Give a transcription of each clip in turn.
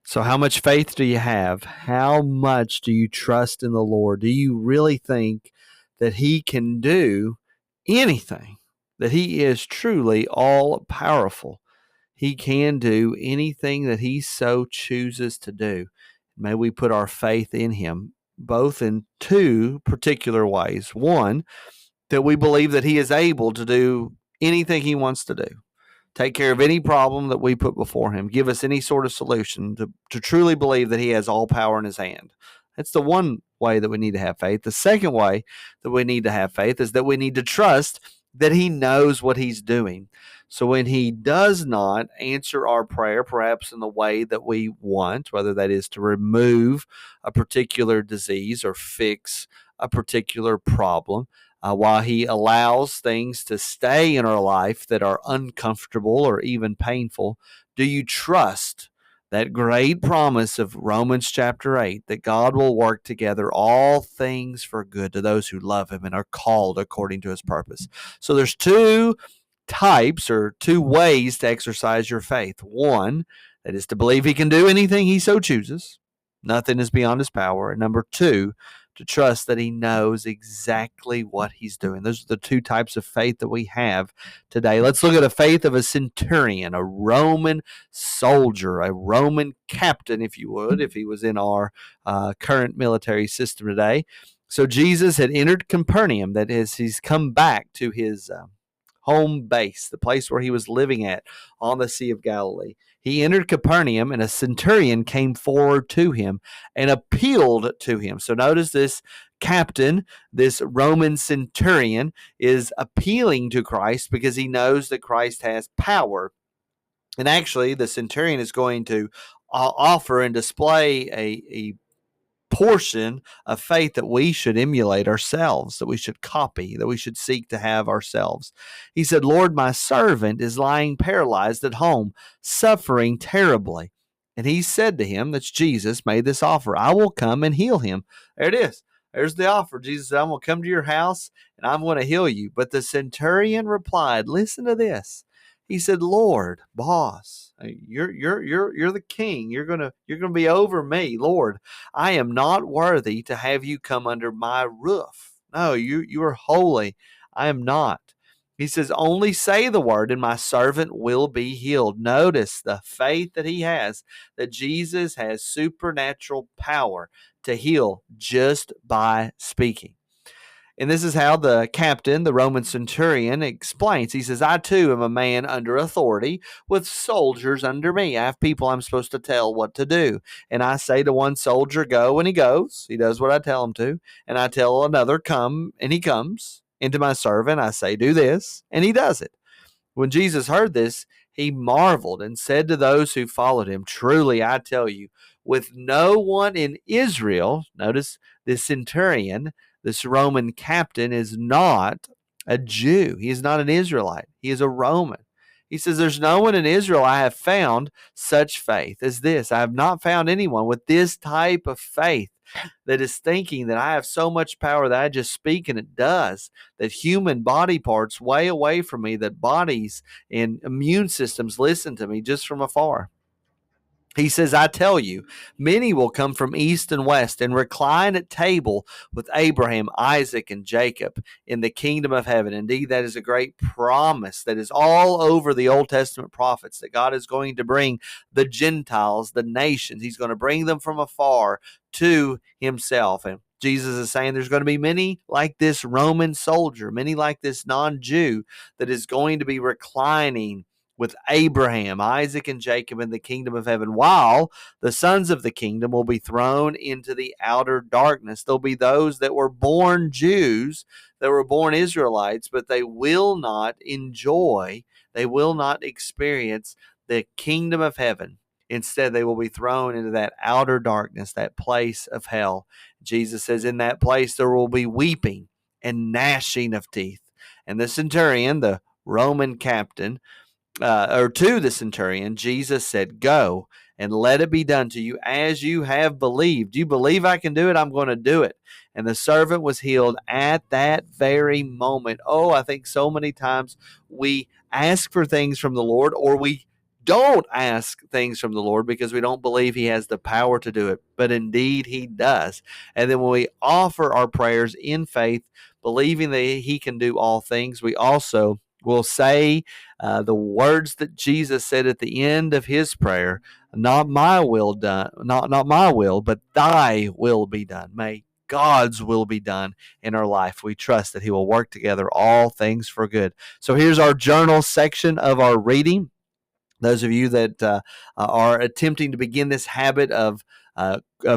So, how much faith do you have? How much do you trust in the Lord? Do you really think that He can do anything? That He is truly all powerful? He can do anything that He so chooses to do. May we put our faith in Him, both in two particular ways. One, that we believe that He is able to do anything He wants to do, take care of any problem that we put before Him, give us any sort of solution, to truly believe that He has all power in His hand. That's the one way that we need to have faith. The second way that we need to have faith is that we need to trust that He knows what He's doing. So when He does not answer our prayer, perhaps in the way that we want, whether that is to remove a particular disease or fix a particular problem, while He allows things to stay in our life that are uncomfortable or even painful, do you trust that great promise of Romans chapter 8 that God will work together all things for good to those who love Him and are called according to His purpose? So there's two types or two ways to exercise your faith. One, that is to believe He can do anything He so chooses. Nothing is beyond His power. And number two, to trust that He knows exactly what He's doing. Those are the two types of faith that we have today. Let's look at the faith of a centurion, a Roman soldier, a Roman captain, if you would, if he was in our current military system today. So Jesus had entered Capernaum, that is, He's come back to His home base, the place where He was living at on the Sea of Galilee. He entered Capernaum, and a centurion came forward to Him and appealed to Him. So notice this captain, this Roman centurion, is appealing to Christ because he knows that Christ has power. And actually, the centurion is going to offer and display a portion of faith that we should emulate ourselves, that we should copy, that we should seek to have ourselves. He said, Lord, my servant is lying paralyzed at home, suffering terribly. And He said to him, that's Jesus, made this offer, I will come and heal him. There it is. There's the offer. Jesus said, I'm going to come to your house and I'm going to heal you. But the centurion replied, listen to this. He said, Lord, boss, you're the king. You're gonna be over me, Lord. I am not worthy to have you come under my roof. No, you are holy. I am not. He says, only say the word and my servant will be healed. Notice the faith that he has, that Jesus has supernatural power to heal just by speaking. And this is how the captain, the Roman centurion, explains. He says, I too am a man under authority with soldiers under me. I have people I'm supposed to tell what to do. And I say to one soldier, go, and he goes. He does what I tell him to. And I tell another, come, and he comes. And to my servant, I say, do this, and he does it. When Jesus heard this, He marveled and said to those who followed Him, truly, I tell you, with no one in Israel, notice this centurion, this Roman captain is not a Jew. He is not an Israelite. He is a Roman. He says, there's no one in Israel I have found such faith as this. I have not found anyone with this type of faith that is thinking that I have so much power that I just speak and it does, that human body parts way away from me, that bodies and immune systems listen to me just from afar. He says, I tell you, many will come from east and west and recline at table with Abraham, Isaac, and Jacob in the kingdom of heaven. Indeed, that is a great promise that is all over the Old Testament prophets, that God is going to bring the Gentiles, the nations. He's going to bring them from afar to Himself. And Jesus is saying there's going to be many like this Roman soldier, many like this non-Jew that is going to be reclining with Abraham, Isaac, and Jacob in the kingdom of heaven, while the sons of the kingdom will be thrown into the outer darkness. There'll be those that were born Jews, that were born Israelites, but they will not enjoy, they will not experience the kingdom of heaven. Instead, they will be thrown into that outer darkness, that place of hell. Jesus says, in that place there will be weeping and gnashing of teeth. And the centurion, the Roman captain, to the centurion, Jesus said, go and let it be done to you as you have believed. You believe I can do it? I'm going to do it. And the servant was healed at that very moment. Oh, I think so many times we ask for things from the Lord, or we don't ask things from the Lord because we don't believe he has the power to do it, but indeed he does. And then when we offer our prayers in faith, believing that he can do all things, we also will say the words that Jesus said at the end of his prayer, not my will done, not my will, but thy will be done. May God's will be done in our life. We trust that he will work together all things for good. So here's our journal section of our reading. Those of you that are attempting to begin this habit of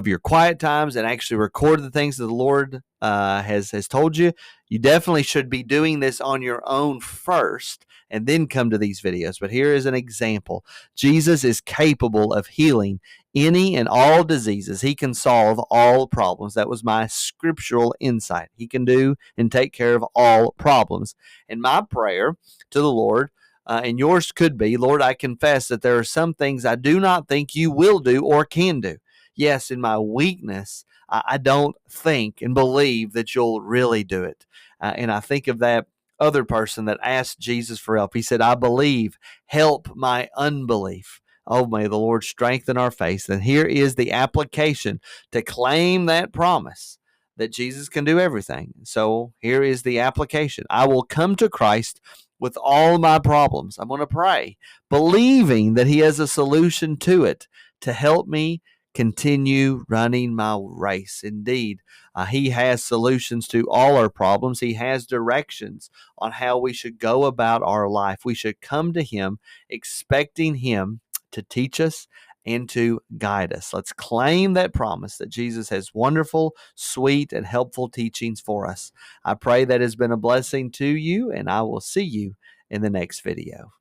your quiet times and actually record the things that the Lord has told you, you definitely should be doing this on your own first and then come to these videos. But here is an example. Jesus is capable of healing any and all diseases. He can solve all problems. That was my scriptural insight. He can do and take care of all problems. And my prayer to the Lord, and yours could be, Lord, I confess that there are some things I do not think you will do or can do. Yes, in my weakness, I don't think and believe that you'll really do it. And I think of that other person that asked Jesus for help. He said, I believe, help my unbelief. Oh, may the Lord strengthen our faith. And here is the application to claim that promise that Jesus can do everything. So here is the application. I will come to Christ with all my problems. I'm going to pray, believing that he has a solution to it to help me continue running my race. Indeed, he has solutions to all our problems. He has directions on how we should go about our life. We should come to him expecting him to teach us and to guide us. Let's claim that promise that Jesus has wonderful, sweet, and helpful teachings for us. I pray that has been a blessing to you, and I will see you in the next video.